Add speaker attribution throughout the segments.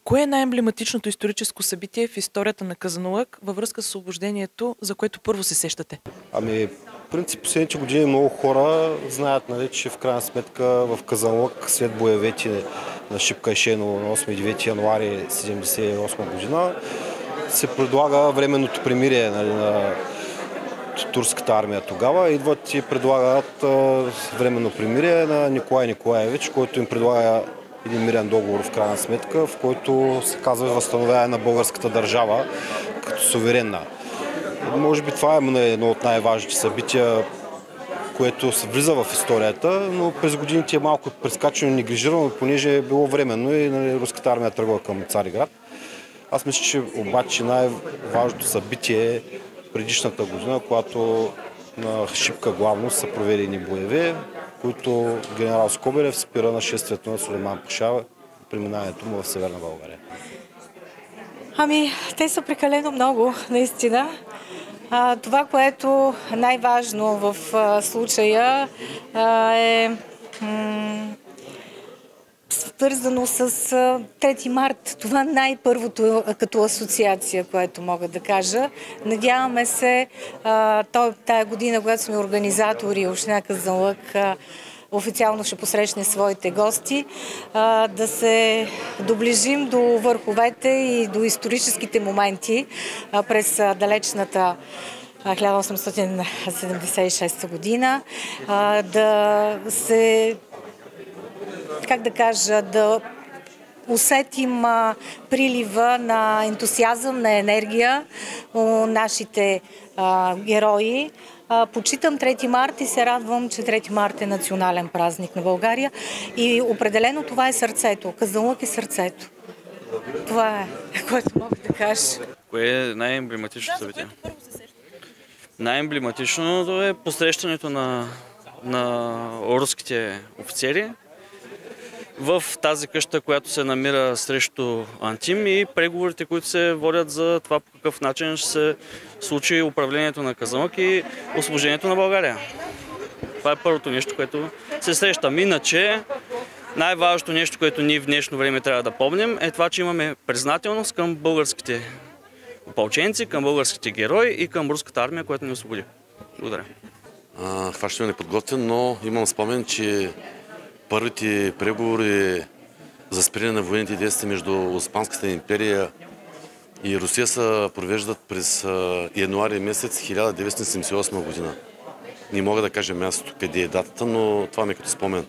Speaker 1: Кое е най-емблематичното историческо събитие в историята на Казанлък във връзка с освобождението, за което първо се сещате?
Speaker 2: В принцип, последните години много хора знаят, нали, че в крайна сметка в Казанлък след боевете на Шипка и Шейново на 8 и 9 януари 1978 година се предлага временното примирие, нали, на турската армия тогава. Идват и предлагат временно примирие на Николай Николаевич, който им предлага един мирен договор в крайна сметка, в който се казва възстановяване на българската държава като суверенна. Може би това е едно от най-важните събития, което се влиза в историята, но през годините е малко прескачано и неглижирано, понеже е било временно и, нали, руската армия тръгва към Цариград. Аз мисля, че обаче най-важното събитие е предишната година, когато на Шипка главно са проведени боеве, които генерал Скобелев спира нашествието на Сулейман Паша, преминаването му в Северна България.
Speaker 3: Те са прекалено много, наистина. Това, което е най-важно в случая е свързано с 3 март. Това най-първото като асоциация, което мога да кажа. Надяваме се тая година, когато сме организатори, община Казанлък официално ще посрещне своите гости, да се доближим до върховете и до историческите моменти през далечната 1876 година, да се, да усетим прилива на ентусиазъм, на енергия у нашите герои. Почитам 3 март и се радвам, че 3 март е национален празник на България и определено това е сърцето. Казанлък е сърцето. Това е, което мога да кажа.
Speaker 4: Кое е най-емблематичното събитие? Най-емблематичното е посрещането на руските офицери в тази къща, която се намира срещу Антим, и преговорите, които се водят за това по какъв начин ще се случи управлението на Казанлък и освобождението на България. Това е първото нещо, което се срещам. Иначе най-важното нещо, което ние в днешно време трябва да помним, е това, че имаме признателност към българските опълченци, към българските герои и към руската армия, която ни освободи. Благодаря.
Speaker 5: Хващаме неподготвен, но имам спомен, че първите преговори за спиране на военните действия между Османската империя и Русия се провеждат през януари месец 1978 година. Не мога да кажа мястото, къде е датата, но това ми е като спомен.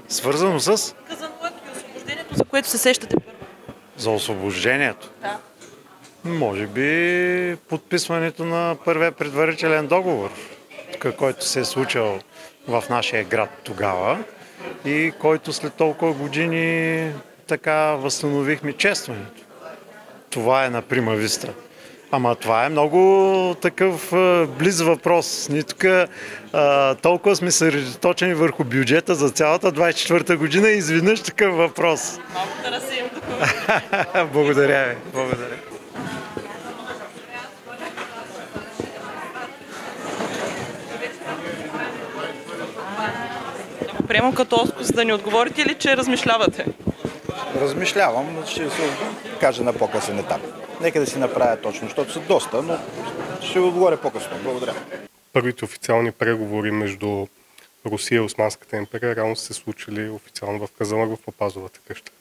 Speaker 6: Свързано с?
Speaker 1: Казанлък и освобождението, за което се сещате първо.
Speaker 6: За освобождението?
Speaker 1: Да.
Speaker 6: Може би подписването на първия предварителен договор, който се е случил в нашия град тогава и който след толкова години така възстановихме честването. Това е на прима виста. Ама това е много такъв близ въпрос. Ние тук толкова сме съсредоточени върху бюджета за цялата 24-та година и изведнъж такъв въпрос.
Speaker 1: Малко да разсеем тук.
Speaker 6: Благодаря ви. Благодаря.
Speaker 1: Приемам като отказ да ни отговорите или че размишлявате?
Speaker 7: Размишлявам, но ще се кажа на по-късен етап. Нека да си направя точно, защото са доста, но ще отговоря по-късно. Благодаря.
Speaker 8: Първите официални преговори между Русия и Османската империя реално са се случили официално в Казанлък, в Папазовата къща.